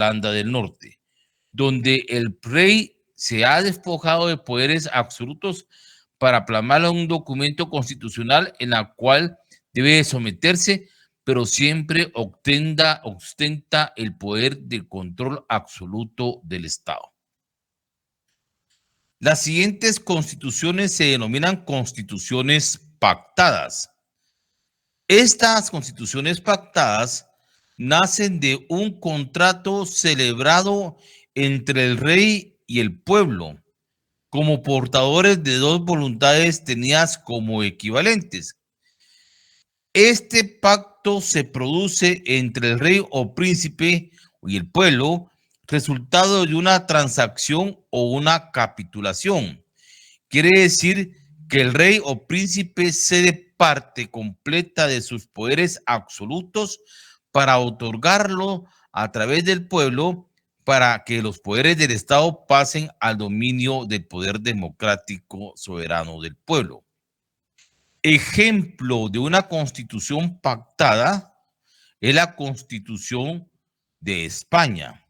Irlanda del Norte, donde el rey se ha despojado de poderes absolutos para plasmar un documento constitucional en el cual debe someterse, pero siempre ostenta el poder de control absoluto del Estado. Las siguientes constituciones se denominan constituciones pactadas. Estas constituciones pactadas nacen de un contrato celebrado entre el rey y el pueblo, como portadores de dos voluntades tenidas como equivalentes. Este pacto se produce entre el rey o príncipe y el pueblo, resultado de una transacción o una capitulación. Quiere decir que el rey o príncipe cede parte completa de sus poderes absolutos para otorgarlo a través del pueblo, para que los poderes del Estado pasen al dominio del poder democrático soberano del pueblo. Ejemplo de una constitución pactada es la Constitución de España,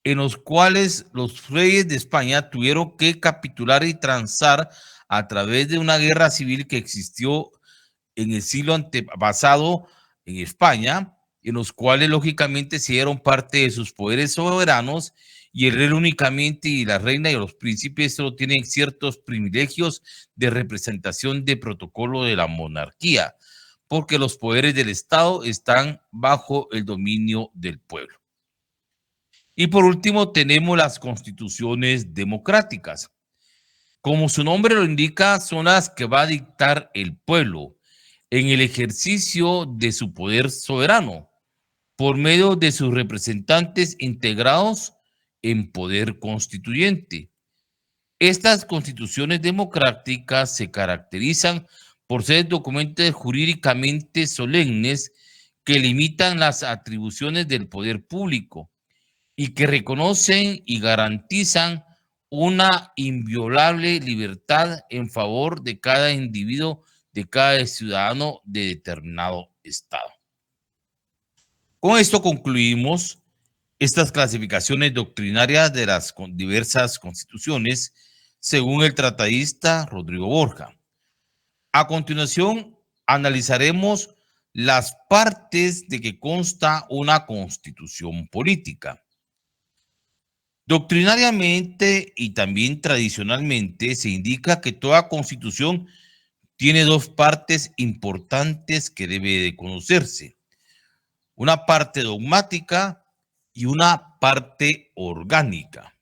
en los cuales los reyes de España tuvieron que capitular y transar a través de una guerra civil que existió en el siglo antepasado en España, en los cuales lógicamente se dieron parte de sus poderes soberanos, y el rey únicamente y la reina y los príncipes solo tienen ciertos privilegios de representación de protocolo de la monarquía, porque los poderes del Estado están bajo el dominio del pueblo. Y por último tenemos las constituciones democráticas. Como su nombre lo indica, son las que va a dictar el pueblo en el ejercicio de su poder soberano por medio de sus representantes integrados en poder constituyente. Estas constituciones democráticas se caracterizan por ser documentos jurídicamente solemnes que limitan las atribuciones del poder público y que reconocen y garantizan una inviolable libertad en favor de cada individuo, de cada ciudadano de determinado estado. Con esto concluimos estas clasificaciones doctrinarias de las diversas constituciones según el tratadista Rodrigo Borja. A continuación, analizaremos las partes de que consta una constitución política. Doctrinariamente y también tradicionalmente se indica que toda constitución tiene dos partes importantes que debe de conocerse: una parte dogmática y una parte orgánica.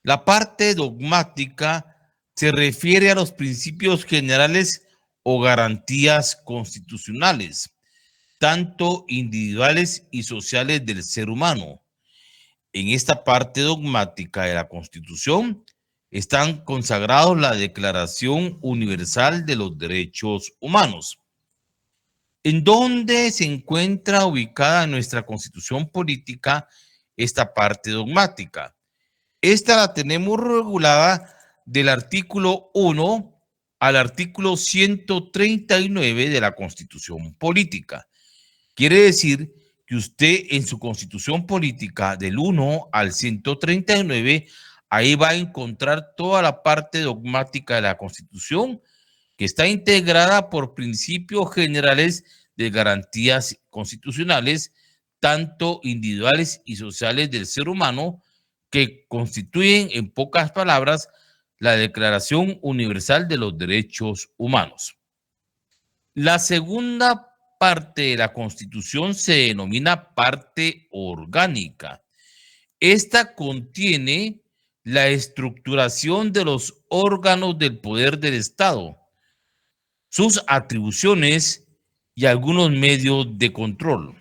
La parte dogmática se refiere a los principios generales o garantías constitucionales, tanto individuales y sociales del ser humano. En esta parte dogmática de la Constitución están consagrados la Declaración Universal de los Derechos Humanos. ¿En dónde se encuentra ubicada en nuestra Constitución política esta parte dogmática? Esta la tenemos regulada del artículo 1 al artículo 139 de la Constitución política. Quiere decir que usted en su Constitución política del 1 al 139, ahí va a encontrar toda la parte dogmática de la Constitución, que está integrada por principios generales de garantías constitucionales, tanto individuales y sociales del ser humano, que constituyen, en pocas palabras, la Declaración Universal de los Derechos Humanos. La segunda parte de la Constitución se denomina parte orgánica. Esta contiene la estructuración de los órganos del poder del Estado, sus atribuciones y algunos medios de control,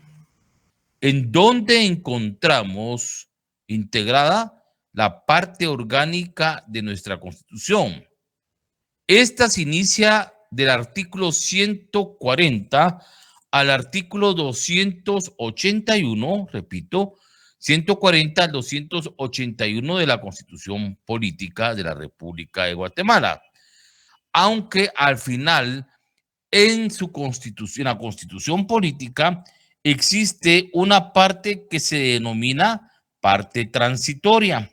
en donde encontramos integrada la parte orgánica de nuestra Constitución. Esta se inicia del artículo 140 al artículo 281, repito, 140 al 281 de la Constitución Política de la República de Guatemala. Aunque al final, en su constitución, la Constitución Política, existe una parte que se denomina parte transitoria,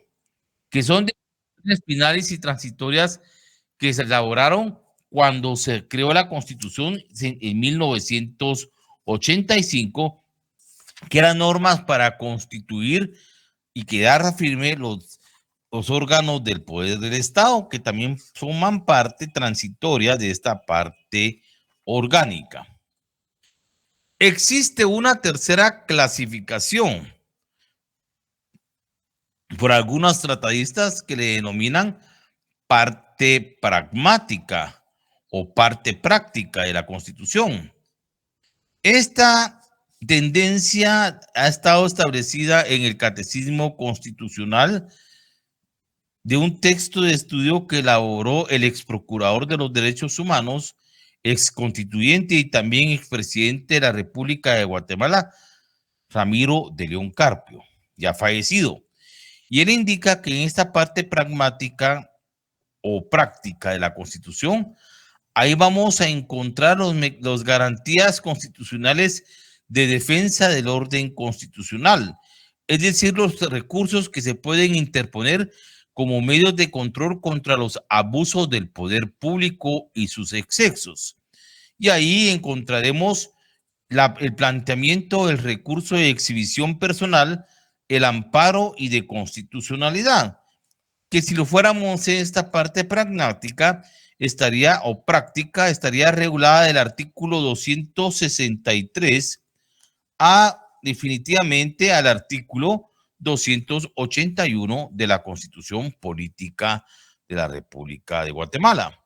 que son decisiones finales y transitorias que se elaboraron cuando se creó la Constitución en 1985, que eran normas para constituir y quedar firme los órganos del poder del Estado, que también forman parte transitoria de esta parte orgánica. Existe una tercera clasificación por algunos tratadistas que le denominan parte pragmática o parte práctica de la Constitución. Esta tendencia ha estado establecida en el Catecismo Constitucional de un texto de estudio que elaboró el ex procurador de los derechos humanos, ex constituyente y también expresidente de la República de Guatemala, Ramiro de León Carpio, ya fallecido. Y él indica que en esta parte pragmática o práctica de la Constitución, ahí vamos a encontrar los garantías constitucionales de defensa del orden constitucional, es decir, los recursos que se pueden interponer como medios de control contra los abusos del poder público y sus excesos. Y ahí encontraremos el planteamiento del recurso de exhibición personal, el amparo y de constitucionalidad, que si lo fuéramos en esta parte pragmática, estaría o práctica, estaría regulada del artículo 263 a definitivamente al artículo 281 de la Constitución Política de la República de Guatemala.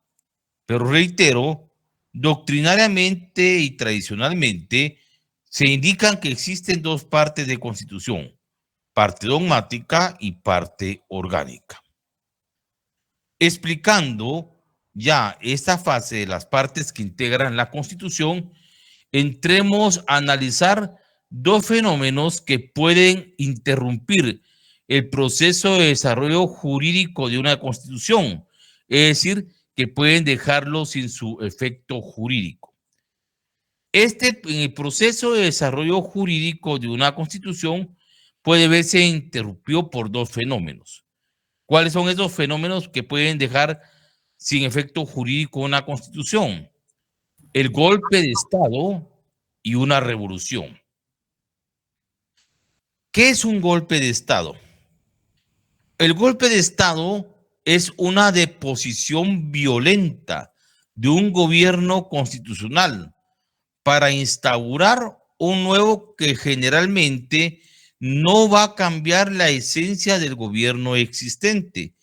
Pero reitero, doctrinariamente y tradicionalmente se indican que existen dos partes de Constitución, parte dogmática y parte orgánica. Explicando ya esta fase de las partes que integran la Constitución, entremos a analizar dos fenómenos que pueden interrumpir el proceso de desarrollo jurídico de una Constitución, es decir, que pueden dejarlo sin su efecto jurídico. En el proceso de desarrollo jurídico de una Constitución puede verse interrumpido por dos fenómenos. ¿Cuáles son esos fenómenos que pueden dejar sin efecto jurídico una Constitución? El golpe de Estado y una revolución. ¿Qué es un golpe de Estado? El golpe de Estado es una deposición violenta de un gobierno constitucional para instaurar un nuevo que generalmente no va a cambiar la esencia del gobierno existente.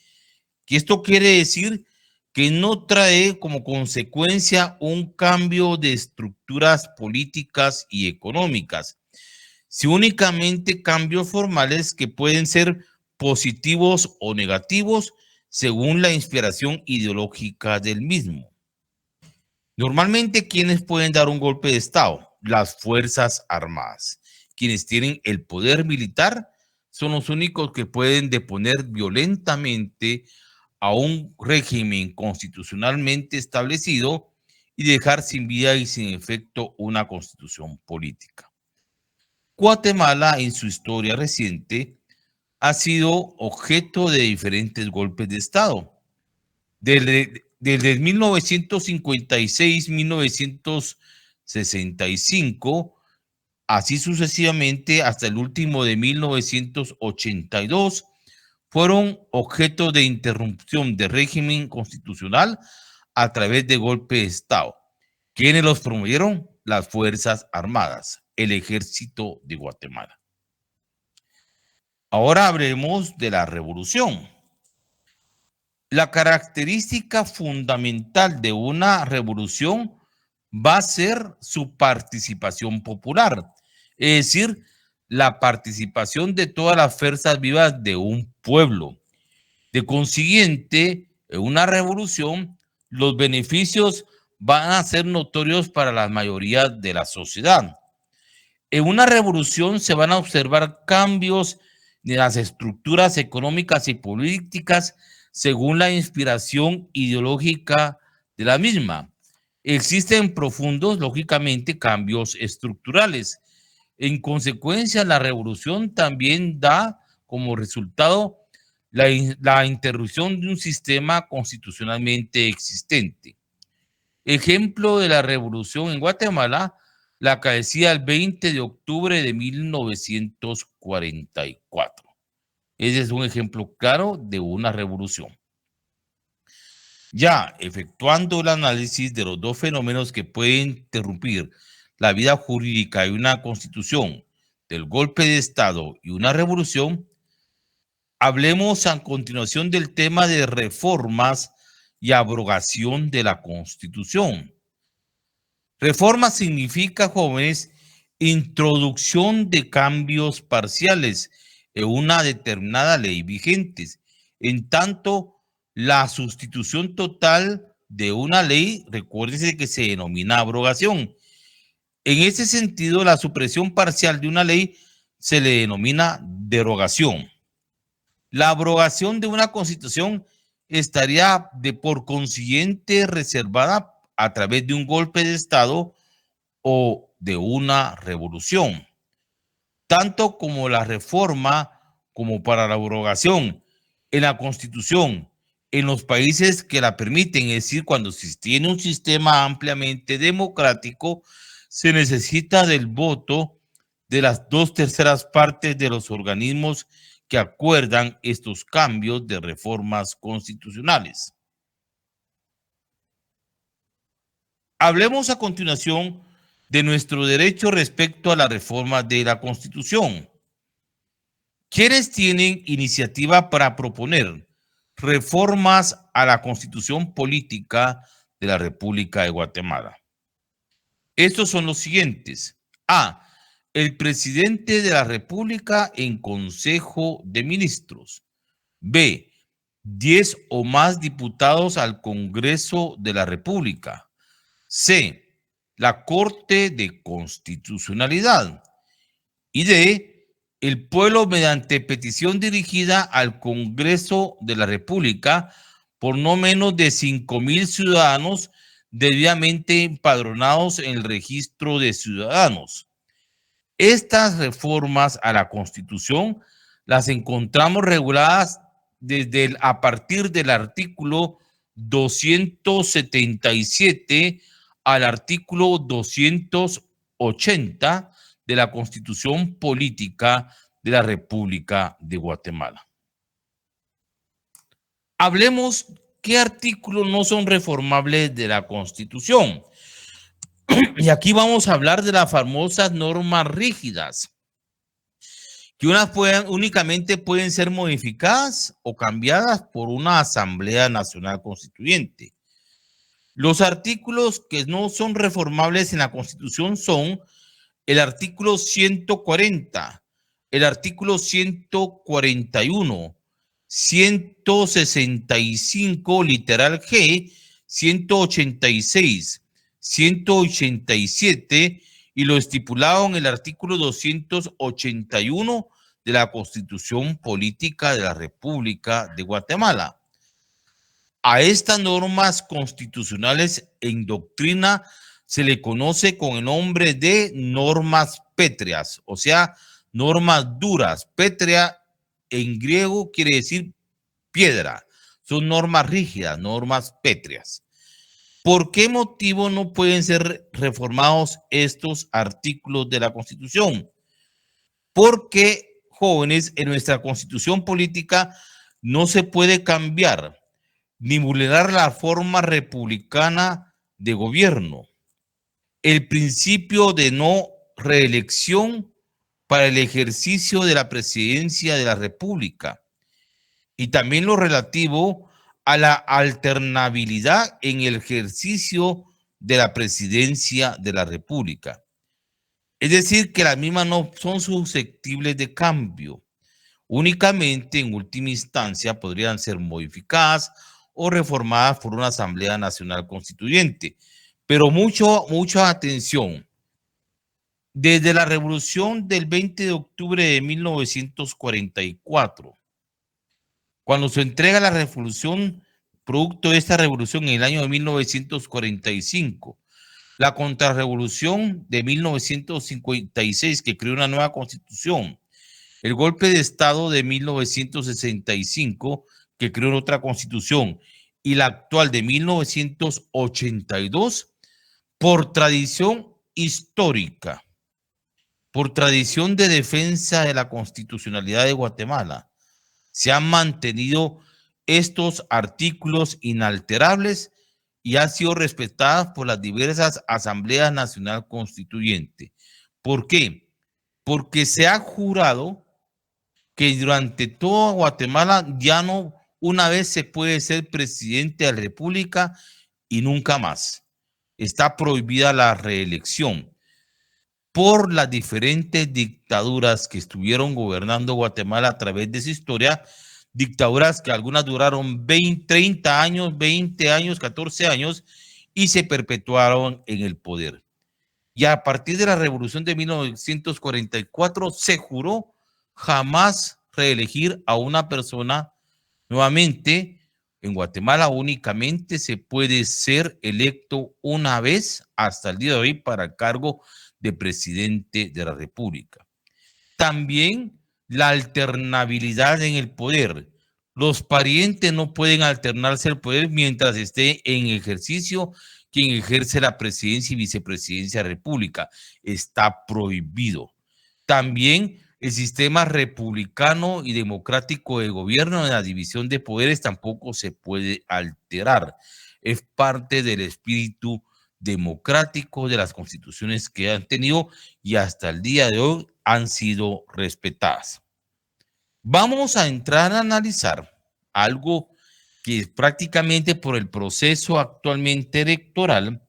Y esto quiere decir que no trae como consecuencia un cambio de estructuras políticas y económicas, sino únicamente cambios formales que pueden ser positivos o negativos según la inspiración ideológica del mismo. Normalmente, ¿quiénes pueden dar un golpe de Estado? Las Fuerzas Armadas. Quienes tienen el poder militar son los únicos que pueden deponer violentamente a un régimen constitucionalmente establecido y dejar sin vida y sin efecto una constitución política. Guatemala, en su historia reciente, ha sido objeto de diferentes golpes de Estado. Desde 1956, 1965, así sucesivamente hasta el último de 1982, fueron objeto de interrupción de régimen constitucional a través de golpe de Estado. ¿Quiénes los promovieron? Las Fuerzas Armadas, el Ejército de Guatemala. Ahora hablemos de la revolución. La característica fundamental de una revolución va a ser su participación popular, es decir, la participación de todas las fuerzas vivas de un pueblo. De consiguiente, en una revolución, los beneficios van a ser notorios para la mayoría de la sociedad. En una revolución se van a observar cambios de las estructuras económicas y políticas según la inspiración ideológica de la misma. Existen profundos, lógicamente, cambios estructurales. En consecuencia, la revolución también da como resultado la interrupción de un sistema constitucionalmente existente. Ejemplo de la revolución en Guatemala, la acaecida el 20 de octubre de 1944. Ese es un ejemplo claro de una revolución. Ya efectuando el análisis de los dos fenómenos que pueden interrumpir la vida jurídica de una constitución, del golpe de Estado y una revolución, hablemos a continuación del tema de reformas y abrogación de la Constitución. Reforma significa, jóvenes, introducción de cambios parciales en una determinada ley vigente, en tanto la sustitución total de una ley, recuérdense que se denomina abrogación. En ese sentido, la supresión parcial de una ley se le denomina derogación. La abrogación de una constitución estaría por consiguiente reservada a través de un golpe de Estado o de una revolución. Tanto como la reforma como para la abrogación en la Constitución, en los países que la permiten, es decir, cuando se tiene un sistema ampliamente democrático, se necesita del voto de las 2/3 partes de los organismos que acuerdan estos cambios de reformas constitucionales. Hablemos a continuación de nuestro derecho respecto a la reforma de la Constitución. ¿Quiénes tienen iniciativa para proponer reformas a la Constitución política de la República de Guatemala? Estos son los siguientes. A. El presidente de la República en Consejo de Ministros. B. 10 o más diputados al Congreso de la República. C. La Corte de Constitucionalidad. Y D. El pueblo mediante petición dirigida al Congreso de la República por no menos de 5,000 ciudadanos debidamente empadronados en el registro de ciudadanos. Estas reformas a la Constitución las encontramos reguladas a partir del artículo 277 al artículo 280 de la Constitución Política de la República de Guatemala. Hablemos qué artículos no son reformables de la Constitución. Y aquí vamos a hablar de las famosas normas rígidas, que únicamente pueden ser modificadas o cambiadas por una Asamblea Nacional Constituyente. Los artículos que no son reformables en la Constitución son el artículo 140, el artículo 141, 165, literal G, 186, 187 y lo estipulado en el artículo 281 de la Constitución Política de la República de Guatemala. A estas normas constitucionales en doctrina se le conoce con el nombre de normas pétreas, o sea, normas duras. Pétrea en griego quiere decir piedra. Son normas rígidas, normas pétreas. ¿Por qué motivo no pueden ser reformados estos artículos de la Constitución? Porque, jóvenes, en nuestra Constitución política no se puede cambiar ni vulnerar la forma republicana de gobierno, el principio de no reelección para el ejercicio de la presidencia de la República y también lo relativo a la alternabilidad en el ejercicio de la presidencia de la República. Es decir, que las mismas no son susceptibles de cambio. Únicamente en última instancia podrían ser modificadas o reformadas por una Asamblea Nacional Constituyente. Pero mucha atención. Desde la revolución del 20 de octubre de 1944, cuando se entrega la revolución, producto de esta revolución en el año de 1945, la contrarrevolución de 1956, que creó una nueva constitución, el golpe de Estado de 1965, que creó otra constitución, y la actual de 1982, por tradición histórica, por tradición de defensa de la constitucionalidad de Guatemala, se han mantenido estos artículos inalterables y han sido respetadas por las diversas asambleas nacional constituyentes. ¿Por qué? Porque se ha jurado que durante toda Guatemala ya no una vez se puede ser presidente de la República y nunca más. Está prohibida la reelección por las diferentes dictaduras que estuvieron gobernando Guatemala a través de su historia, dictaduras que algunas duraron 20, 30 años, 20 años, 14 años y se perpetuaron en el poder. Y a partir de la revolución de 1944 se juró jamás reelegir a una persona nuevamente. En Guatemala únicamente se puede ser electo una vez hasta el día de hoy para el cargo de presidente de la República. También la alternabilidad en el poder. Los parientes no pueden alternarse el poder mientras esté en ejercicio quien ejerce la presidencia y vicepresidencia de la República. Está prohibido. También el sistema republicano y democrático de gobierno de la división de poderes tampoco se puede alterar. Es parte del espíritu democrático de las constituciones que han tenido y hasta el día de hoy han sido respetadas. Vamos a entrar a analizar algo que prácticamente por el proceso actualmente electoral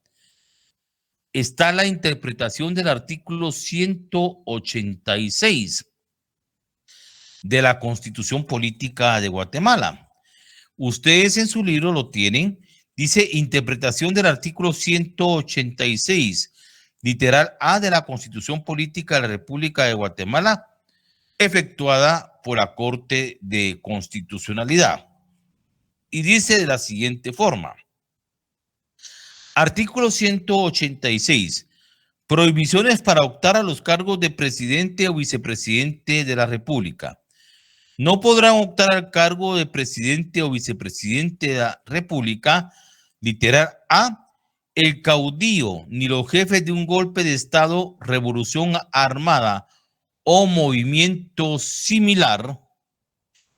está la interpretación del artículo 186 de la Constitución Política de Guatemala. Ustedes en su libro lo tienen, dice interpretación del artículo 186, literal A de la Constitución Política de la República de Guatemala, efectuada por la Corte de Constitucionalidad. Y dice de la siguiente forma. Artículo 186. Prohibiciones para optar a los cargos de presidente o vicepresidente de la República. No podrán optar al cargo de presidente o vicepresidente de la República, literal A, el caudillo ni los jefes de un golpe de Estado, revolución armada o movimiento similar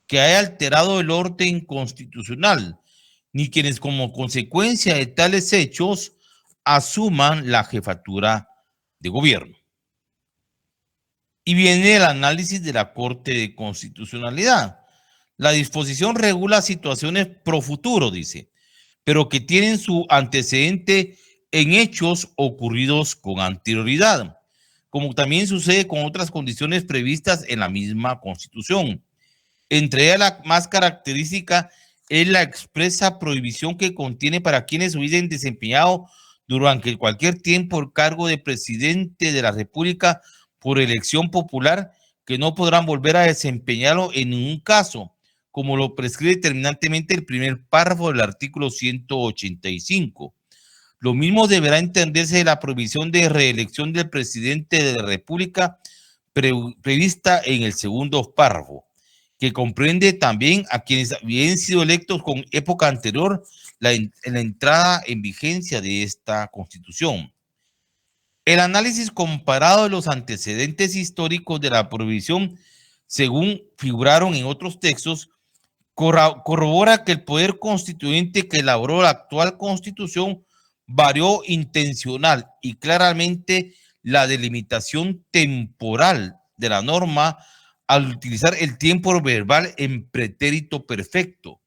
que haya alterado el orden constitucional, ni quienes como consecuencia de tales hechos asuman la jefatura de gobierno. Y viene el análisis de la Corte de Constitucionalidad. La disposición regula situaciones pro futuro, dice, pero que tienen su antecedente en hechos ocurridos con anterioridad, como también sucede con otras condiciones previstas en la misma Constitución. Entre ellas, la más característica es la expresa prohibición que contiene para quienes hubiesen desempeñado durante cualquier tiempo el cargo de presidente de la República por elección popular, que no podrán volver a desempeñarlo en ningún caso, como lo prescribe terminantemente el primer párrafo del artículo 185. Lo mismo deberá entenderse de la prohibición de reelección del presidente de la República prevista en el segundo párrafo, que comprende también a quienes habían sido electos con época anterior en la entrada en vigencia de esta Constitución. El análisis comparado de los antecedentes históricos de la prohibición, según figuraron en otros textos, corrobora que el poder constituyente que elaboró la actual Constitución varió intencional y claramente la delimitación temporal de la norma al utilizar el tiempo verbal en pretérito perfecto,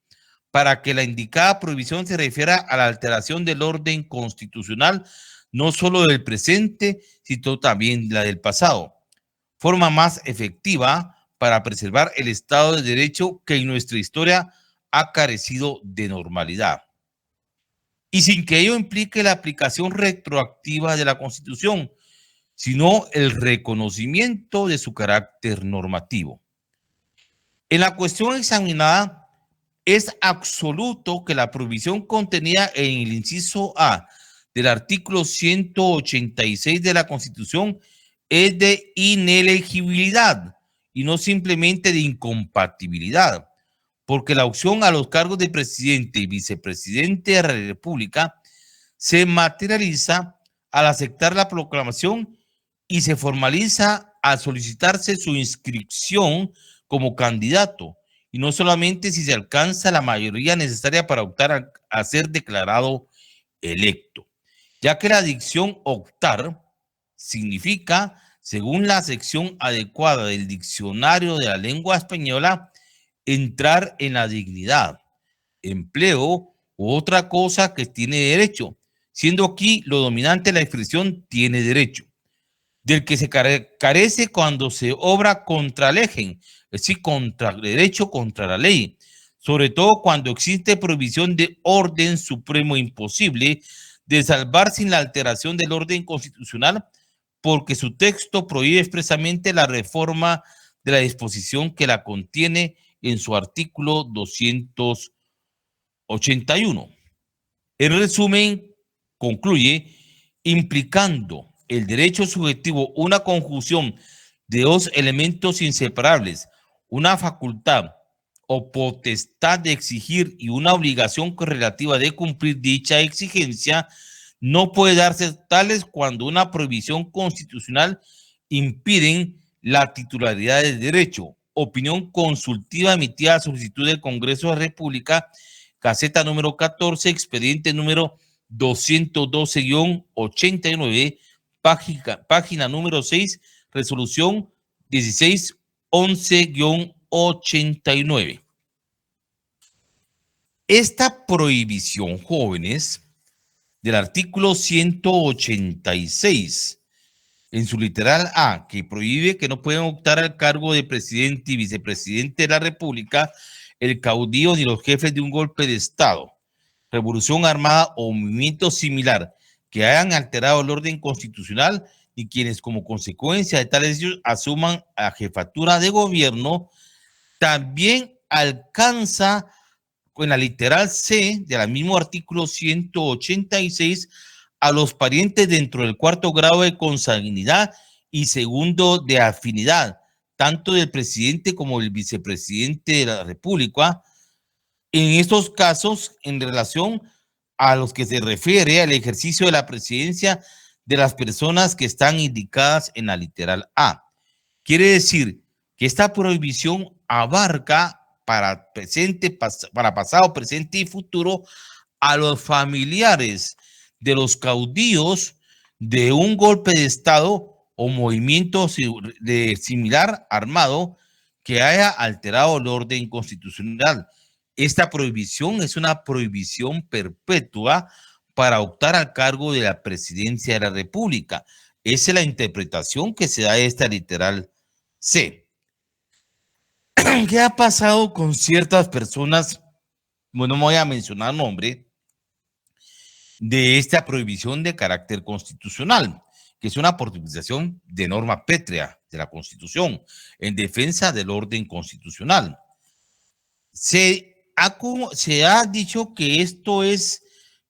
para que la indicada prohibición se refiera a la alteración del orden constitucional, no solo del presente, sino también la del pasado. Forma más efectiva para preservar el Estado de Derecho que en nuestra historia ha carecido de normalidad. Y sin que ello implique la aplicación retroactiva de la Constitución, sino el reconocimiento de su carácter normativo. En la cuestión examinada, es absoluto que la prohibición contenida en el inciso A del artículo 186 de la Constitución es de inelegibilidad y no simplemente de incompatibilidad, porque la opción a los cargos de presidente y vicepresidente de la República se materializa al aceptar la proclamación y se formaliza al solicitarse su inscripción como candidato, y no solamente si se alcanza la mayoría necesaria para optar a ser declarado electo, ya que la dicción optar significa, según la sección adecuada del diccionario de la lengua española, entrar en la dignidad, empleo u otra cosa que tiene derecho, siendo aquí lo dominante la expresión tiene derecho, del que se carece cuando se obra contra legen, es decir, contra el derecho, contra la ley, sobre todo cuando existe prohibición de orden supremo imposible de salvar sin la alteración del orden constitucional, porque su texto prohíbe expresamente la reforma de la disposición que la contiene en su artículo 281. El resumen concluye implicando el derecho subjetivo una conjunción de dos elementos inseparables, una facultad o potestad de exigir y una obligación correlativa de cumplir dicha exigencia, no puede darse tales cuando una prohibición constitucional impiden la titularidad del derecho. Opinión consultiva emitida a solicitud del Congreso de la República, caseta número 14, expediente número 212-89, página número 6, resolución 1611-89. Esta prohibición, jóvenes, del artículo 186, en su literal A, que prohíbe que no pueden optar al cargo de presidente y vicepresidente de la República el caudillo ni los jefes de un golpe de Estado, revolución armada o movimiento similar que hayan alterado el orden constitucional y quienes como consecuencia de tales hechos asuman la jefatura de gobierno, también alcanza en la literal C del mismo artículo 186 a los parientes dentro del cuarto grado de consanguinidad y segundo de afinidad, tanto del presidente como del vicepresidente de la República, en estos casos en relación a los que se refiere al ejercicio de la presidencia de las personas que están indicadas en la literal A. Quiere decir que esta prohibición abarca para pasado, presente y futuro a los familiares de los caudillos de un golpe de Estado o movimiento similar armado que haya alterado el orden constitucional. Esta prohibición es una prohibición perpetua para optar al cargo de la presidencia de la República. Esa es la interpretación que se da de esta literal C. ¿Qué ha pasado con ciertas personas? Bueno, no voy a mencionar nombre de esta prohibición de carácter constitucional, que es una prohibición de norma pétrea de la Constitución en defensa del orden constitucional. Se ha dicho que esto es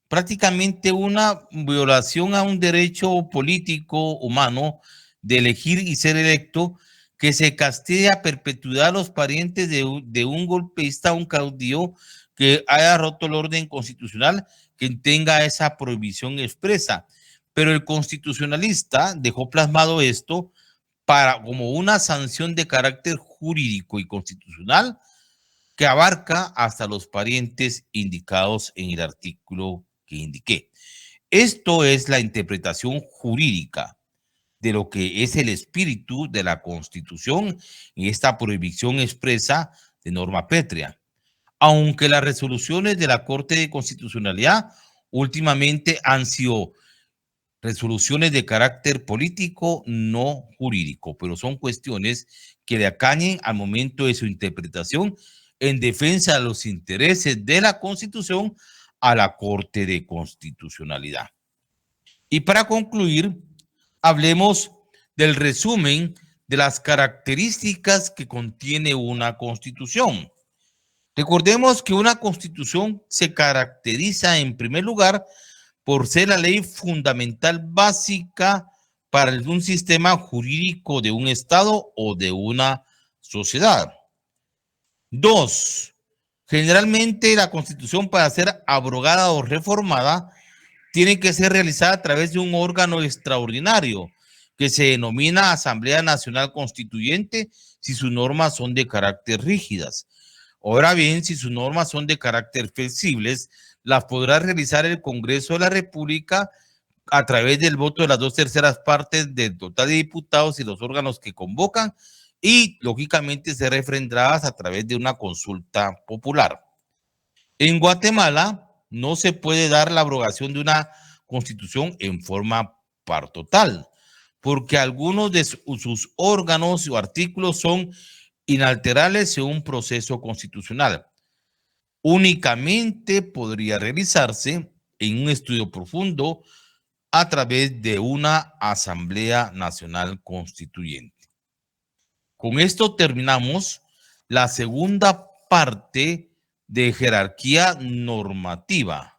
prácticamente una violación a un derecho político humano de elegir y ser electo, que se castigue a perpetuidad a los parientes de un golpista, un caudillo que haya roto el orden constitucional, que tenga esa prohibición expresa. Pero el constitucionalista dejó plasmado esto como una sanción de carácter jurídico y constitucional que abarca hasta los parientes indicados en el artículo que indiqué. Esto es la interpretación jurídica de lo que es el espíritu de la Constitución y esta prohibición expresa de norma pétrea. Aunque las resoluciones de la Corte de Constitucionalidad últimamente han sido resoluciones de carácter político, no jurídico, pero son cuestiones que le atañen al momento de su interpretación en defensa de los intereses de la Constitución a la Corte de Constitucionalidad. Y para concluir, hablemos del resumen de las características que contiene una Constitución. Recordemos que una Constitución se caracteriza en primer lugar por ser la ley fundamental básica para un sistema jurídico de un Estado o de una sociedad. 2. Generalmente la Constitución, para ser abrogada o reformada, tiene que ser realizada a través de un órgano extraordinario que se denomina Asamblea Nacional Constituyente si sus normas son de carácter rígidas. Ahora bien, si sus normas son de carácter flexibles, las podrá realizar el Congreso de la República a través del voto de las 2/3 partes del total de diputados y los órganos que convocan, y lógicamente ser refrendadas a través de una consulta popular. En Guatemala no se puede dar la abrogación de una constitución en forma partotal, porque algunos de sus órganos o artículos son inalterables en un proceso constitucional. Únicamente podría realizarse en un estudio profundo a través de una Asamblea Nacional Constituyente. Con esto terminamos la segunda parte de jerarquía normativa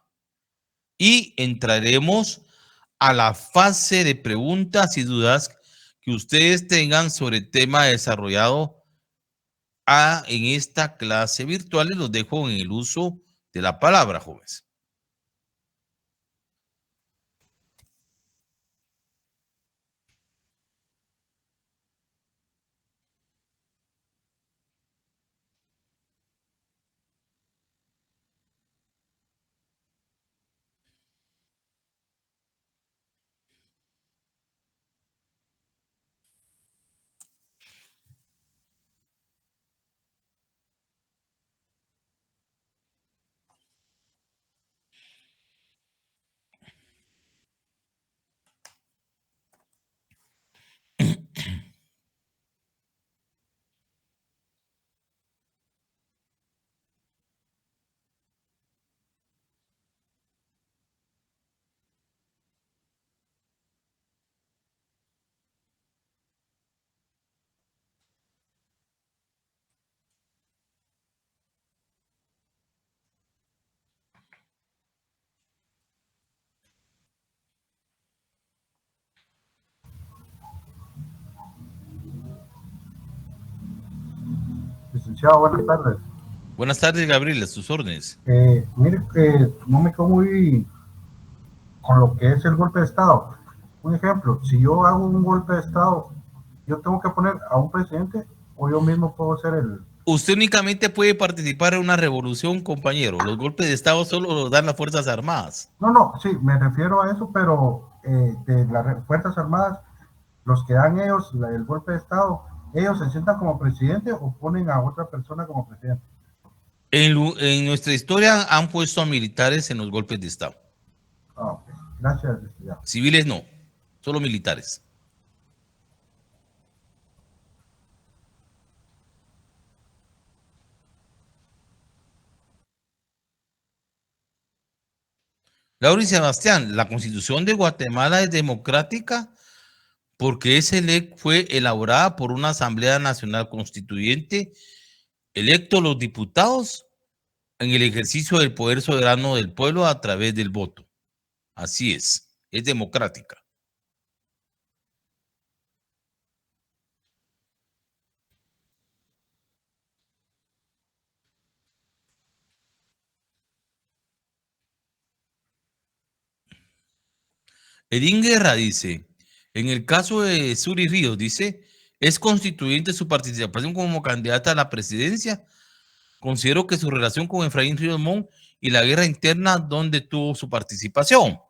y entraremos a la fase de preguntas y dudas que ustedes tengan sobre el tema desarrollado en esta clase virtual, y los dejo en el uso de la palabra, jóvenes. Licenciado, buenas tardes. Buenas tardes, Gabriel, a sus órdenes. Mire, no me quedo muy con lo que es el golpe de Estado. Un ejemplo, si yo hago un golpe de Estado, ¿yo tengo que poner a un presidente o yo mismo puedo ser el...? Usted únicamente puede participar en una revolución, compañero. Los golpes de Estado solo los dan las Fuerzas Armadas. No, sí, me refiero a eso, pero de las Fuerzas Armadas, los que dan ellos el golpe de Estado, ¿ellos se sientan como presidente o ponen a otra persona como presidente? En nuestra historia han puesto a militares en los golpes de Estado. Okay. Gracias, licenciado. Civiles no, solo militares. Laura y Sebastián, la Constitución de Guatemala es democrática porque fue elaborada por una Asamblea Nacional Constituyente, electos los diputados en el ejercicio del poder soberano del pueblo a través del voto. Así es democrática. Edín Guerra dice, en el caso de Suri Ríos, dice, es constituyente su participación como candidata a la presidencia. Considero que su relación con Efraín Ríos Montt y la guerra interna donde tuvo su participación.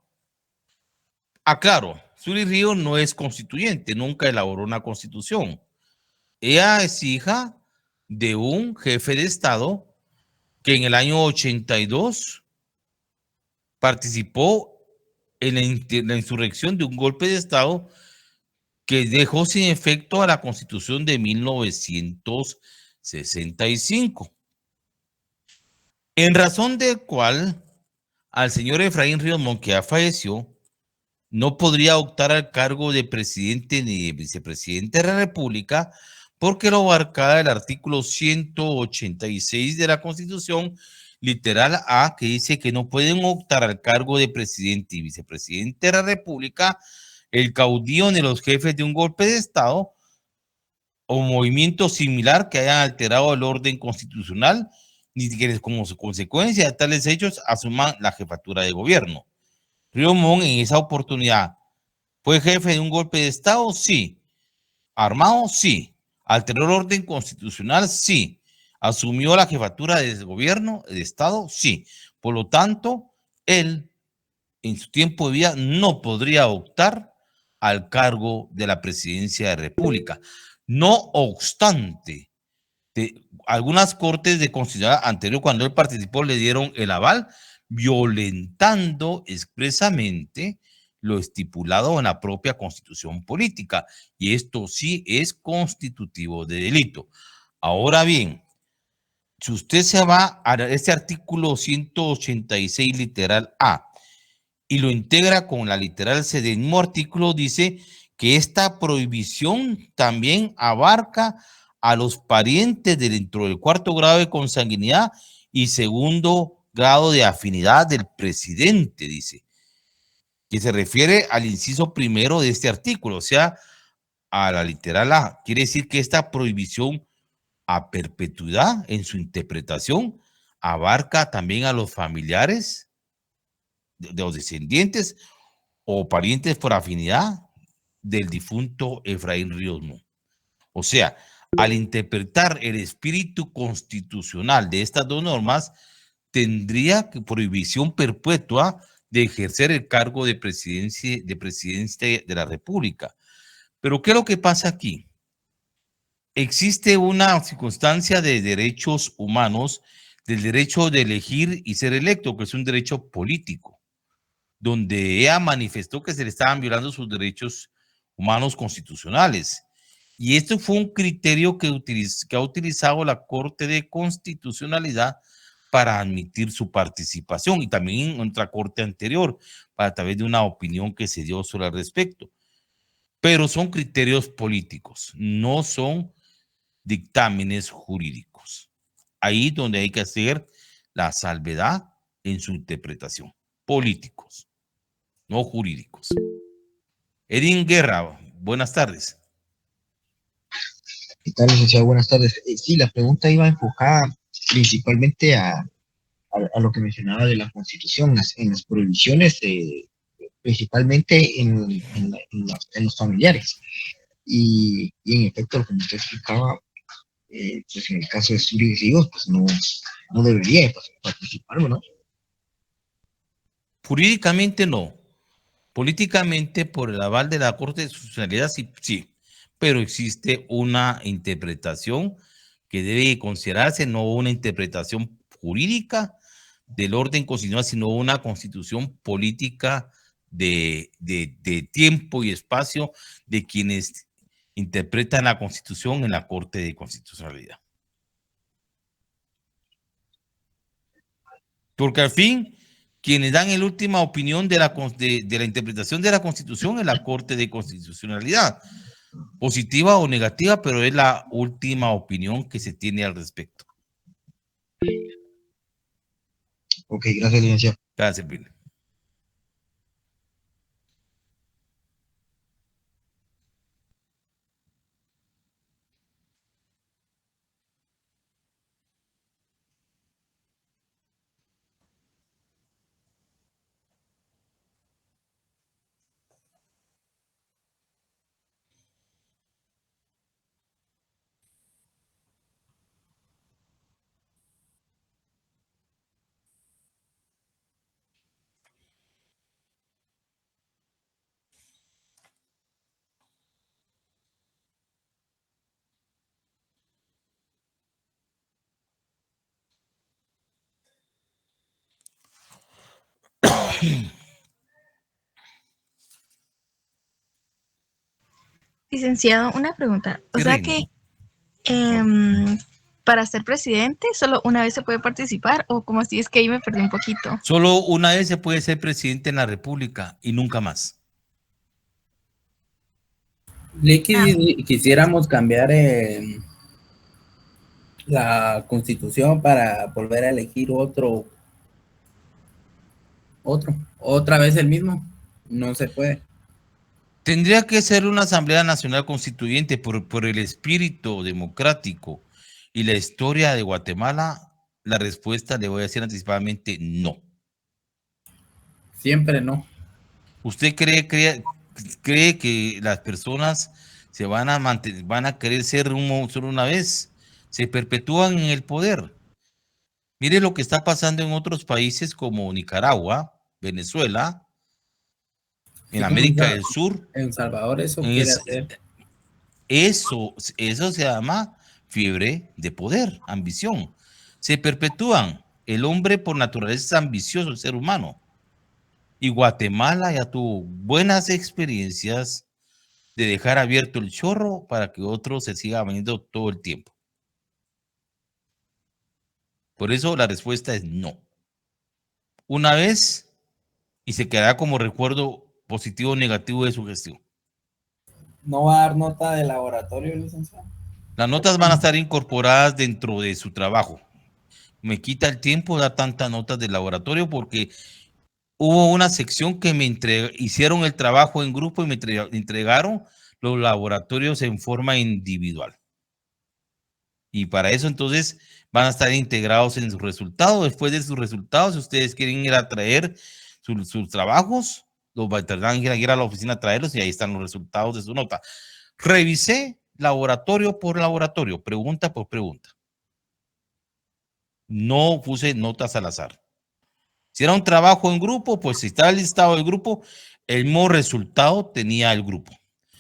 Aclaro, Suri Ríos no es constituyente, nunca elaboró una constitución. Ella es hija de un jefe de Estado que en el año 82 participó en la insurrección de un golpe de Estado que dejó sin efecto a la Constitución de 1965. En razón del cual al señor Efraín Ríos Montt, que ya falleció, no podría optar al cargo de presidente ni de vicepresidente de la República porque lo abarcaba el artículo 186 de la Constitución, literal A, que dice que no pueden optar al cargo de presidente y vicepresidente de la República el caudillo ni los jefes de un golpe de Estado o movimiento similar que hayan alterado el orden constitucional, ni que como consecuencia de tales hechos asuman la jefatura de gobierno. Río Montt en esa oportunidad fue jefe de un golpe de Estado, sí. Armado, sí. Alteró el orden constitucional, sí. Asumió la jefatura de gobierno, de Estado, sí. Por lo tanto, él en su tiempo de vida no podría optar al cargo de la presidencia de la República. No obstante, algunas cortes de constitucional anterior, cuando él participó, le dieron el aval, violentando expresamente lo estipulado en la propia constitución política. Y esto sí es constitutivo de delito. Ahora bien, si usted se va a este artículo 186 literal A y lo integra con la literal C del mismo artículo, dice que esta prohibición también abarca a los parientes dentro del cuarto grado de consanguinidad y segundo grado de afinidad del presidente, dice, que se refiere al inciso primero de este artículo, o sea, a la literal A. Quiere decir que esta prohibición a perpetuidad en su interpretación abarca también a los familiares de los descendientes o parientes por afinidad del difunto Efraín Ríos Montt. O sea, al interpretar el espíritu constitucional de estas dos normas, tendría prohibición perpetua de ejercer el cargo de presidencia de la República. Pero ¿qué es lo que pasa aquí? Existe una circunstancia de derechos humanos, del derecho de elegir y ser electo, que es un derecho político, donde ella manifestó que se le estaban violando sus derechos humanos constitucionales. Y esto fue un criterio que ha utilizado la Corte de Constitucionalidad para admitir su participación, y también en otra corte anterior, a través de una opinión que se dio sobre el respecto. Pero son criterios políticos, no son dictámenes jurídicos. Ahí donde hay que hacer la salvedad en su interpretación. Políticos, no jurídicos. Edwin Guerra, buenas tardes. ¿Qué tal, licenciado? Buenas tardes. Sí, la pregunta iba enfocada principalmente a lo que mencionaba de la Constitución, en las prohibiciones, principalmente en los familiares. Y en efecto, lo que usted explicaba, pues en el caso de Suri Ríos, pues no debería participar, ¿no? Jurídicamente no. Políticamente, por el aval de la Corte de Constitucionalidad, sí, sí. Pero existe una interpretación que debe considerarse, no una interpretación jurídica del orden constitucional, sino una constitución política de tiempo y espacio de quienes interpretan la Constitución en la Corte de Constitucionalidad. Porque al fin, quienes dan la última opinión de la interpretación de la Constitución es la Corte de Constitucionalidad, positiva o negativa, pero es la última opinión que se tiene al respecto. Ok, gracias, licenciado. Gracias, Bill. Licenciado, una pregunta. O sea que para ser presidente solo una vez se puede participar, o como así, es que ahí me perdí un poquito. Solo una vez se puede ser presidente en la República y nunca más. Quisiéramos cambiar la Constitución para volver a elegir otra vez el mismo. No se puede. Tendría que ser una Asamblea Nacional Constituyente por el espíritu democrático y la historia de Guatemala. La respuesta le voy a decir anticipadamente no. Siempre no. ¿Usted cree que las personas se van a querer ser solo una vez? Se perpetúan en el poder. Mire lo que está pasando en otros países como Nicaragua, Venezuela, en América del Sur. En Salvador eso quiere hacer. Eso se llama fiebre de poder, ambición. Se perpetúan. El hombre por naturaleza es ambicioso, el ser humano. Y Guatemala ya tuvo buenas experiencias de dejar abierto el chorro para que otro se siga veniendo todo el tiempo. Por eso la respuesta es no. Una vez y se quedará como recuerdo positivo o negativo de su gestión. ¿No va a dar nota de laboratorio, licenciado? Las notas van a estar incorporadas dentro de su trabajo. Me quita el tiempo dar tantas notas de laboratorio porque hubo una sección que hicieron el trabajo en grupo y me entregaron los laboratorios en forma individual. Y para eso entonces van a estar integrados en sus resultados. Después de sus resultados, si ustedes quieren ir a traer sus trabajos, los tendrán que ir a la oficina a traerlos y ahí están los resultados de su nota. Revisé laboratorio por laboratorio, pregunta por pregunta. No puse notas al azar. Si era un trabajo en grupo, pues si estaba el listado del grupo, el mismo resultado tenía el grupo.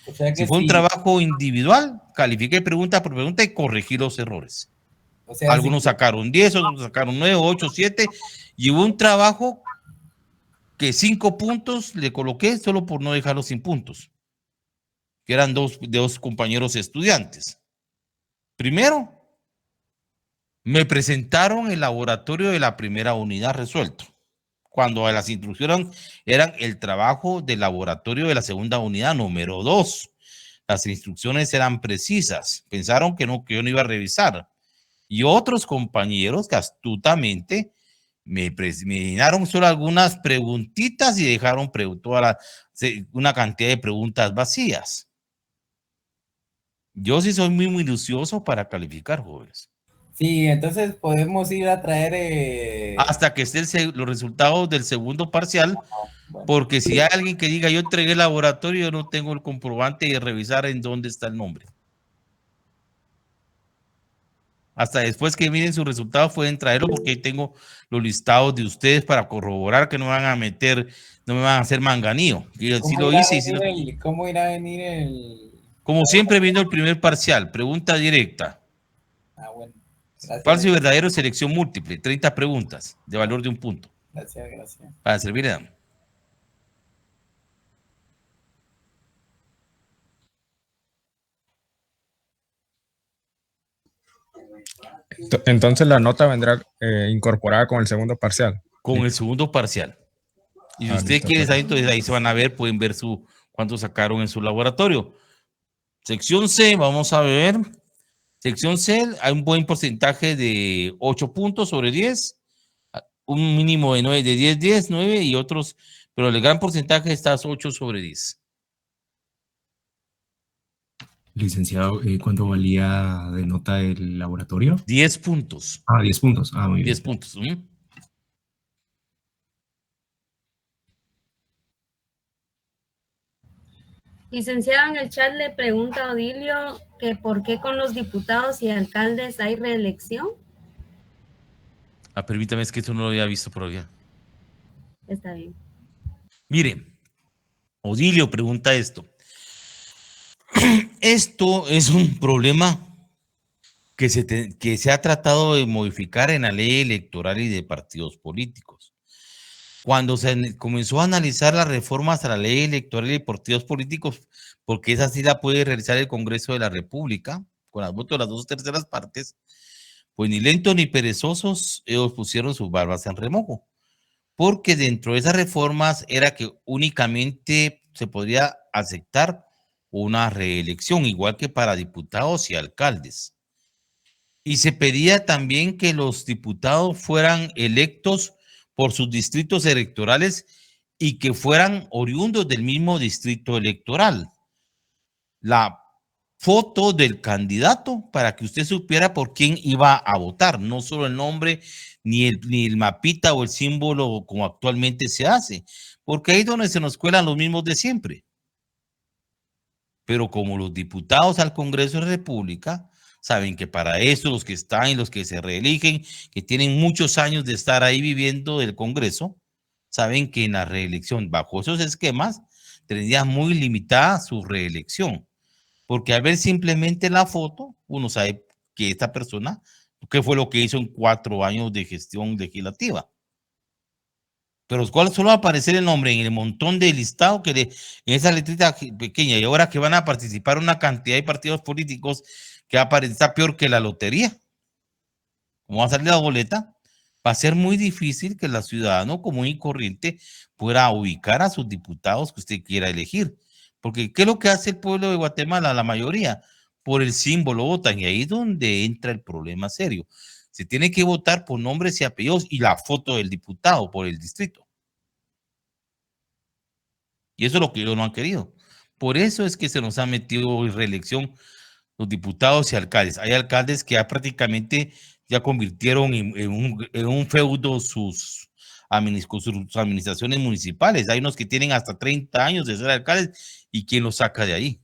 O sea que si fue un trabajo individual, califiqué pregunta por pregunta y corregí los errores. O sea, algunos sacaron 10, otros sacaron 9, 8, 7. Y hubo un trabajo que 5 puntos le coloqué solo por no dejarlos sin puntos. Que eran dos compañeros estudiantes. Primero, me presentaron el laboratorio de la primera unidad resuelto. Cuando las instrucciones eran el trabajo del laboratorio de la segunda unidad número 2. Las instrucciones eran precisas. Pensaron que yo no iba a revisar. Y otros compañeros que astutamente me llenaron solo algunas preguntitas y dejaron una cantidad de preguntas vacías. Yo sí soy muy minucioso para calificar, jóvenes. Sí, entonces podemos ir a traer... Hasta que estén los resultados del segundo parcial, porque si hay alguien que diga yo entregué el laboratorio, yo no tengo el comprobante de revisar en dónde está el nombre. Hasta después que miren sus resultados pueden traerlo porque ahí tengo los listados de ustedes para corroborar que no me van a meter, no me van a hacer manganío. Sí lo hice. ¿Cómo irá a venir el...? Como siempre viendo el primer parcial, pregunta directa. Bueno. Gracias. Falso y verdadero, selección múltiple, 30 preguntas de valor de 1 punto. Gracias. Para servirle. Entonces la nota vendrá incorporada con el segundo parcial. Con el segundo parcial. Y si usted quiere saber, entonces ahí se van a ver, pueden ver cuánto sacaron en su laboratorio. Sección C, vamos a ver. Sección C, hay un buen porcentaje de 8 puntos sobre 10, un mínimo de 9, de 10, 9 y otros, pero el gran porcentaje está 8 sobre 10. Licenciado, ¿cuánto valía de nota el laboratorio? 10 puntos. 10 puntos. Muy bien. 10 puntos. Licenciado, en el chat le pregunta a Odilio que por qué con los diputados y alcaldes hay reelección. Permítame, es que esto no lo había visto por allá. Está bien. Mire, Odilio pregunta esto. Esto es un problema que se ha tratado de modificar en la ley electoral y de partidos políticos. Cuando se comenzó a analizar las reformas a la ley electoral y de partidos políticos, porque esa sí la puede realizar el Congreso de la República, con los votos de las 2/3 partes, pues ni lentos ni perezosos ellos pusieron sus barbas en remojo, porque dentro de esas reformas era que únicamente se podría aceptar una reelección, igual que para diputados y alcaldes. Y se pedía también que los diputados fueran electos por sus distritos electorales y que fueran oriundos del mismo distrito electoral. La foto del candidato para que usted supiera por quién iba a votar, no solo el nombre, ni el mapita o el símbolo como actualmente se hace, porque ahí es donde se nos cuelan los mismos de siempre. Pero como los diputados al Congreso de la República saben que para eso los que están y los que se reeligen, que tienen muchos años de estar ahí viviendo del Congreso, saben que en la reelección, bajo esos esquemas, tendría muy limitada su reelección. Porque al ver simplemente la foto, uno sabe que esta persona, qué fue lo que hizo en 4 años de gestión legislativa. Pero ¿cuál solo va a aparecer el nombre en el montón de listado que en esa letrita pequeña? Y ahora que van a participar una cantidad de partidos políticos que va a aparecer, está peor que la lotería. Como va a salir la boleta, va a ser muy difícil que el ciudadano común y corriente pueda ubicar a sus diputados que usted quiera elegir. Porque ¿qué es lo que hace el pueblo de Guatemala? La mayoría, por el símbolo votan. Y ahí es donde entra el problema serio. Se tiene que votar por nombres y apellidos y la foto del diputado por el distrito. Y eso es lo que ellos no han querido. Por eso es que se nos ha metido en reelección los diputados y alcaldes. Hay alcaldes que ya prácticamente ya convirtieron en un feudo sus administraciones municipales. Hay unos que tienen hasta 30 años de ser alcaldes y ¿quién los saca de ahí?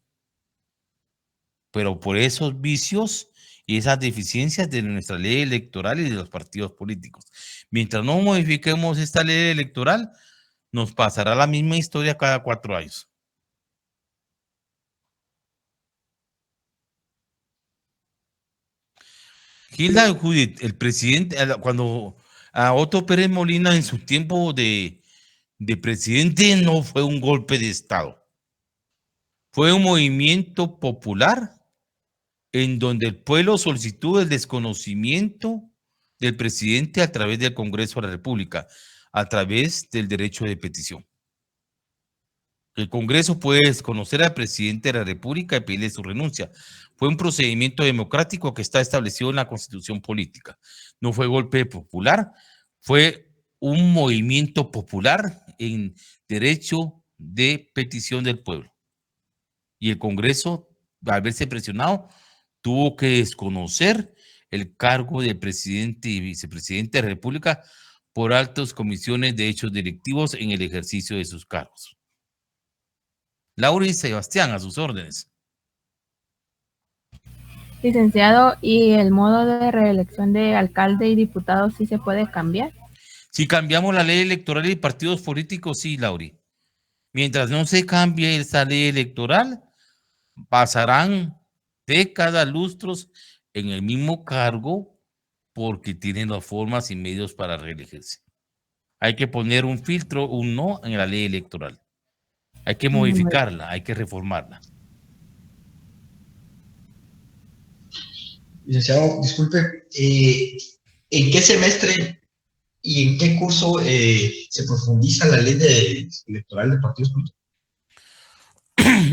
Pero por esos vicios y esas deficiencias de nuestra ley electoral y de los partidos políticos. Mientras no modifiquemos esta ley electoral, nos pasará la misma historia cada 4 años. Gilda y Judith, el presidente, cuando a Otto Pérez Molina en su tiempo de presidente no fue un golpe de Estado. Fue un movimiento popular en donde el pueblo solicitó el desconocimiento del presidente a través del Congreso de la República, a través del derecho de petición. El Congreso puede desconocer al presidente de la República y pedirle su renuncia. Fue un procedimiento democrático que está establecido en la Constitución política. No fue golpe popular, fue un movimiento popular en derecho de petición del pueblo. Y el Congreso, al verse presionado, tuvo que desconocer el cargo de presidente y vicepresidente de la República por altas comisiones de hechos directivos en el ejercicio de sus cargos. Laura y Sebastián, a sus órdenes. Licenciado, ¿y el modo de reelección de alcalde y diputado sí se puede cambiar? Si cambiamos la ley electoral y partidos políticos, sí, Lauri. Mientras no se cambie esa ley electoral, pasarán décadas, lustros en el mismo cargo porque tienen las formas y medios para reelegirse. Hay que poner un filtro, un no en la ley electoral. Hay que modificarla, hay que reformarla. Licenciado, disculpe, ¿en qué semestre y en qué curso se profundiza la ley electoral de partidos políticos?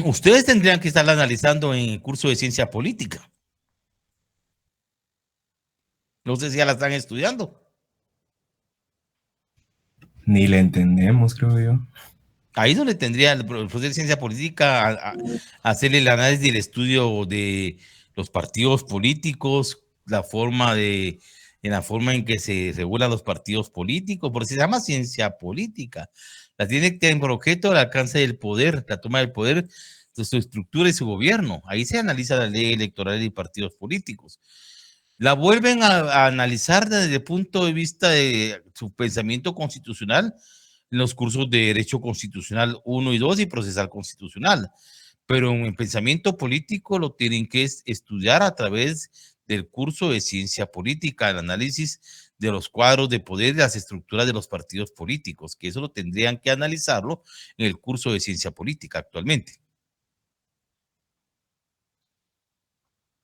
Ustedes tendrían que estarla analizando en el curso de ciencia política. No sé si ya la están estudiando. Ni le entendemos, creo yo. Ahí es donde tendría el profesor de ciencia política a hacerle el análisis del estudio de los partidos políticos, en la forma en que se regulan los partidos políticos, porque se llama ciencia política. La tiene que tener por objeto el alcance del poder, la toma del poder, su estructura y su gobierno. Ahí se analiza la ley electoral y partidos políticos. La vuelven a analizar desde el punto de vista de su pensamiento constitucional en los cursos de Derecho Constitucional 1 y 2 y Procesal Constitucional. Pero en el pensamiento político lo tienen que estudiar a través del curso de Ciencia Política, el análisis de los cuadros de poder y las estructuras de los partidos políticos, que eso lo tendrían que analizarlo en el curso de Ciencia Política actualmente.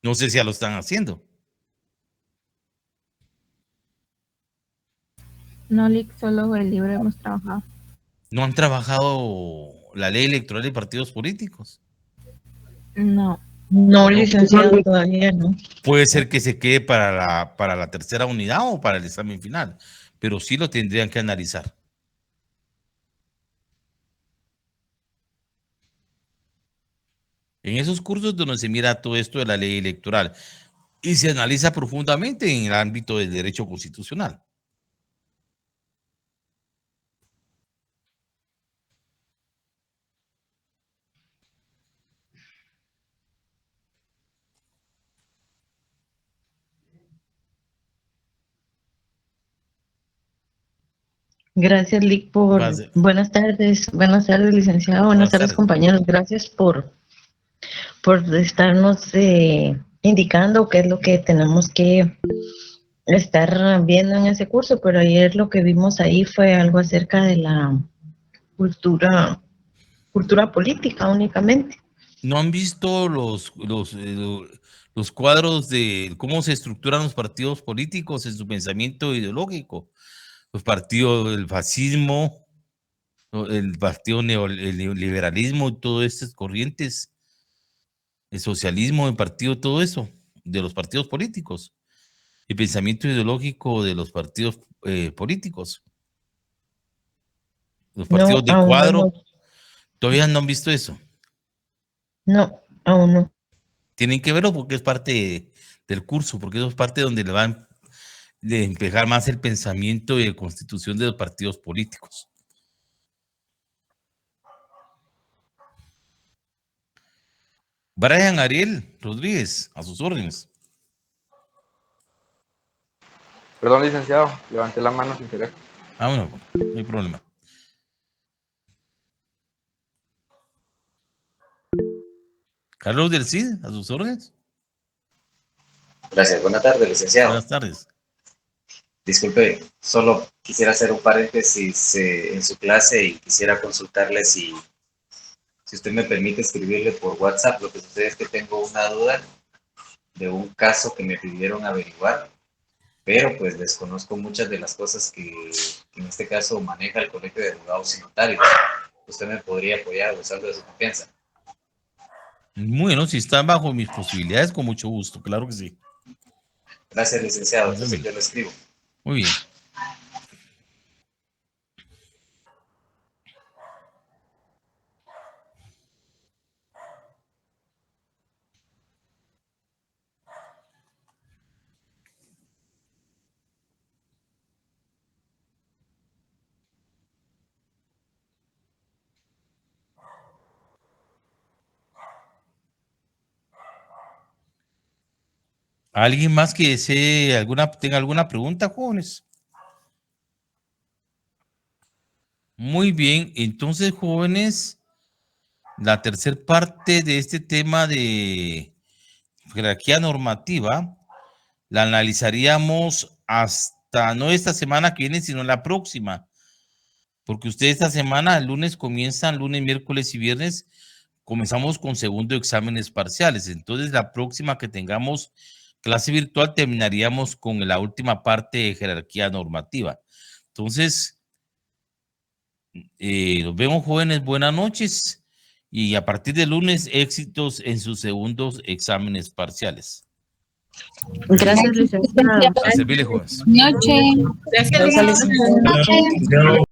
No sé si ya lo están haciendo. No, Lic, solo el libro hemos trabajado. ¿No han trabajado la ley electoral de partidos políticos? No. No, licenciado, todavía no. Puede ser que se quede para la tercera unidad o para el examen final, pero sí lo tendrían que analizar. En esos cursos donde se mira todo esto de la ley electoral y se analiza profundamente en el ámbito del derecho constitucional. Gracias, Lic, por... Gracias. Buenas tardes, licenciado, buenas Buenas tardes, tardes. compañeros. Gracias por estarnos indicando qué es lo que tenemos que estar viendo en ese curso, pero ayer lo que vimos ahí fue algo acerca de la cultura política únicamente. ¿No han visto los cuadros de cómo se estructuran los partidos políticos en su pensamiento ideológico? Los partidos del fascismo, el partido el neoliberalismo y todas estas corrientes, el socialismo, el partido, todo eso, de los partidos políticos, el pensamiento ideológico de los partidos políticos, los partidos de aún cuadro, todavía no han visto eso. No, aún no. Tienen que verlo porque es parte del curso, porque eso es parte donde le van a empejar más el pensamiento y la constitución de los partidos políticos. Brian Ariel Rodríguez, a sus órdenes. Perdón, licenciado, levanté la mano sin querer. Bueno, no hay problema. Carlos del Cid, a sus órdenes. Gracias, buenas tardes, licenciado. Buenas tardes. Disculpe, solo quisiera hacer un paréntesis en su clase y quisiera consultarle si usted me permite escribirle por WhatsApp. Lo que sucede es que tengo una duda de un caso que me pidieron averiguar, pero pues desconozco muchas de las cosas que en este caso maneja el Colegio de Abogados y Notarios. ¿Usted me podría apoyar gozando de su confianza? Bueno, si están bajo mis posibilidades, con mucho gusto, claro que sí. Gracias, licenciado. Entonces yo lo escribo. Muy bien. ¿Alguien más que desee tenga alguna pregunta, jóvenes? Muy bien, entonces, jóvenes, la tercera parte de este tema de jerarquía normativa la analizaríamos hasta, no esta semana que viene, sino la próxima, porque ustedes esta semana, el lunes comienzan, lunes, miércoles y viernes, comenzamos con segundo exámenes parciales. Entonces, la próxima que tengamos clase virtual, terminaríamos con la última parte de jerarquía normativa. Entonces, nos vemos, jóvenes, buenas noches, y a partir de lunes, éxitos en sus segundos exámenes parciales. Gracias, licenciado. A servirle, jóvenes. Noche. Gracias, licenciado.